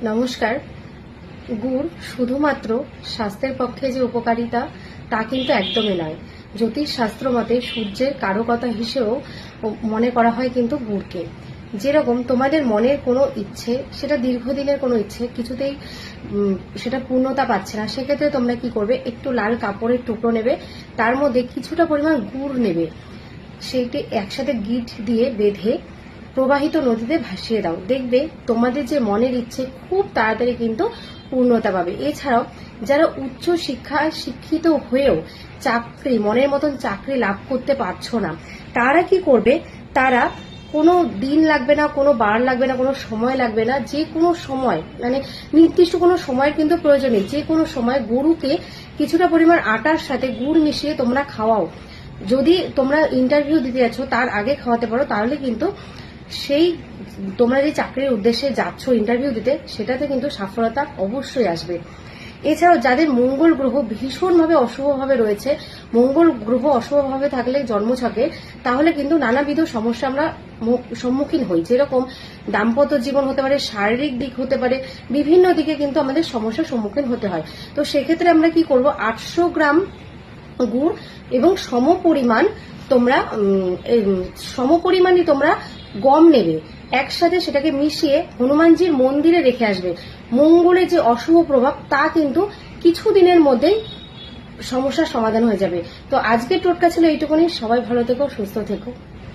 নমস্কার। গুড় শুধুমাত্র স্বাস্থ্যের পক্ষে যে উপকারিতা তা কিন্তু একদমই নয়। জ্যোতিষ শাস্ত্র মতে সূর্যের কারকতা হিসেবেও মনে করা হয় কিন্তু গুড়কে। যেরকম তোমাদের মনের কোনো ইচ্ছে, সেটা দীর্ঘদিনের কোনো ইচ্ছে কিছুতেই সেটা পূর্ণতা পাচ্ছে না, সেক্ষেত্রে তোমরা কি করবে, একটু লাল কাপড়ের টুকরো নেবে, তার মধ্যে কিছুটা পরিমাণ গুড় নেবে, সেইটি একসাথে গিট দিয়ে বেঁধে প্রবাহিত নদীতে ভাসিয়ে দাও। দেখবে তোমাদের যে মনের ইচ্ছে খুব তাড়াতাড়ি কিন্তু পূর্ণতা পাবে। এছাড়াও যারা উচ্চ শিক্ষায় শিক্ষিত হয়েও মনের মতন চাকরি লাভ করতে পারছো না, তারা কি করবে, তারা কোনো দিন লাগবে না, কোনো বার লাগবে না, কোনো সময় লাগবে না, যে কোনো সময়, মানে নির্দিষ্ট কোনো সময়ের কিন্তু প্রয়োজন নেই, যে কোনো সময় গরুকে কিছুটা পরিমাণ আটার সাথে গুড় মিশিয়ে তোমরা খাওয়াও। যদি তোমরা ইন্টারভিউ দিতে যাচ্ছ তার আগে খাওয়াতে পারো, তাহলে কিন্তু সেই তোমরা যে চাকরির উদ্দেশ্যে যাচ্ছ ইন্টারভিউ দিতে, সেটাতে কিন্তু সফলতা অবশ্যই আসবে। এছাড়াও যাদের মঙ্গল গ্রহ ভীষণভাবে অশুভভাবে রয়েছে, মঙ্গল গ্রহ অশুভভাবে থাকলে জন্মছকে, তাহলে কিন্তু নানাবিধ সমস্যা আমরা সম্মুখীন হই। যেরকম দাম্পত্য জীবন হতে পারে, শারীরিক দিক হতে পারে, বিভিন্ন দিকে কিন্তু আমাদের সমস্যার সম্মুখীন হতে হয়। তো সেক্ষেত্রে আমরা কি করব, 800 গ্রাম গুড় এবং সমপরিমাণই তোমরা গম নেবে, একসাথে সেটাকে মিশিয়ে হনুমানজির মন্দিরে রেখে আসবে। মঙ্গলের যে অশুভ প্রভাব তা কিন্তু কিছুদিনের মধ্যেই সমস্যার সমাধান হয়ে যাবে। তো আজকের টোটকা ছিল এইটুকুনি। সবাই ভালো থেকো, সুস্থ থেকো।